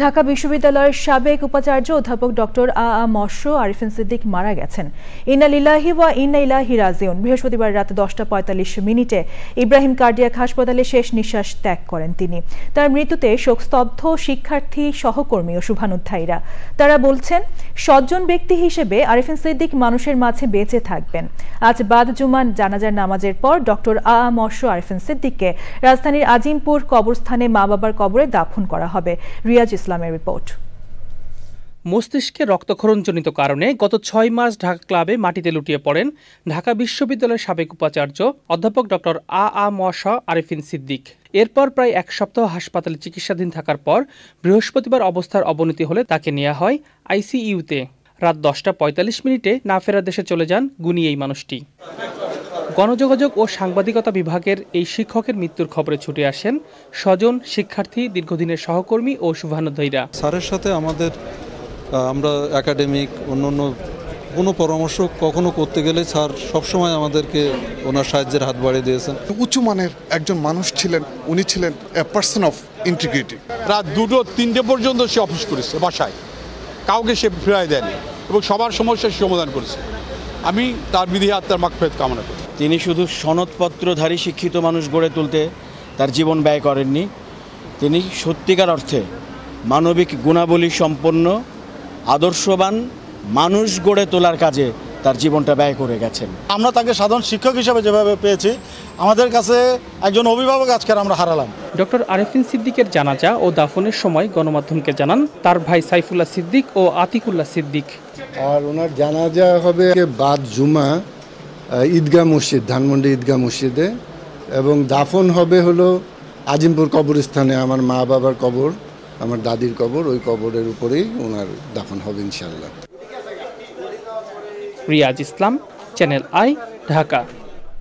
ঢাকা বিশ্ববিদ্যালয়ের সাবেক উপাচার্য অধ্যাপক ডক্টর মশরু আরিফিন সিদ্দিক মারা গেছেন। ইন্না লিল্লাহি ওয়া ইন্না ইলাইহি রাজিউন। বৃহস্পতিবার রাত 10:45 ইব্রাহিম কার্ডিয়াক হাসপাতালে শেষ নিঃশ্বাস ত্যাগ করেন তিনি। তার মৃত্যুতে শোকস্তব্ধ শিক্ষার্থী, সহকর্মী ও শুভানুধ্যায়ীরা। তারা বলছেন, সজ্জন ব্যক্তি হিসেবে আরিফিন সিদ্দিক মানুষের মাঝে বেঁচে থাকবেন। আজ বাদ জুমান জানাজার নামাজের পর ডক্টর মশরু আরিফিন সিদ্দিককে রাজধানীর আজিমপুর কবরস্থানে মা বাবার কবরে দাফন করা হবে। রিয়াজ ইসলামের রিপোর্ট। মস্তিষ্কে রক্তক্ষরণজনিত কারণে গত 6 মার্চ ঢাকা ক্লাবে মাটিতে লুটিয়ে পড়েন ঢাকা বিশ্ববিদ্যালয়ের সাবেক উপাচার্য অধ্যাপক ডক্টর মশরু আরিফিন সিদ্দিক। এরপর প্রায় 1 সপ্তাহ হাসপাতালে চিকিৎসাধীন থাকার পর বৃহস্পতিবার অবস্থার অবনতি হলে তাকে নেওয়া হয় আইসিইউতে। রাত 10:45 না ফেরার দেশে চলে যান গুণী এই মানুষটি। গণযোগাযোগ ও সাংবাদিকতা বিভাগের এই শিক্ষকের মৃত্যুর খবরে ছুটে আসেন স্বজন, শিক্ষার্থী, দীর্ঘদিনের সহকর্মী ও শুভানুধ্যায়ীরা। স্যারের সাথে আমরা একাডেমিক অন্য কোনো পরামর্শ কখনো করতে গেলে স্যার সবসময় আমাদেরকে ওনার সাহায্যের হাত বাড়িয়ে দিয়েছেন। উঁচু মানের একজন মানুষ ছিলেন, উনি ছিলেন এ পার্সন অফ ইন্টিগ্রিটি। রাত 2-3টে পর্যন্ত সে অফিস করেছে বাসায়, কাউকে সে ফিরায় দেয়নি এবং সবার সমস্যার সমাধান করেছে। আমি তার বিধি আত্মার মাগফিরাত কামনা করি। তিনি শুধু সনদপত্রধারী শিক্ষিত মানুষ গড়ে তুলতে তার জীবন ব্যয় করেননি, তিনি সত্যিকার অর্থে মানবিক গুণাবলী সম্পন্ন আদর্শবান মানুষ গড়ে তোলার কাজে তার জীবনটা ব্যয় করে গেছেন। আমরা তাকে সাধারণ শিক্ষক হিসেবে যেভাবে পেয়েছি, আমাদের কাছে একজন অভিভাবক আজকে আমরা হারালাম। ডক্টর আরিফিন সিদ্দিকের জানাজা ও দাফনের সময় গণমাধ্যমকে জানান তার ভাই সাইফুল্লাহ সিদ্দিক ও আতিকুল্লাহ সিদ্দিক। আর ওনার জানাজা হবে বাদ জুমা ঈদগাহ মসজিদ, ধানমন্ডি ঈদগাহ মসজিদে, এবং দাফন হবে হলো আজিমপুর কবরস্থানে। আমার মা বাবার কবর, আমার দাদির কবর, ওই কবরের উপরেই ওনার দাফন হবে ইনশাআল্লাহ। রিয়াজ ইসলাম, চ্যানেল আই, ঢাকা।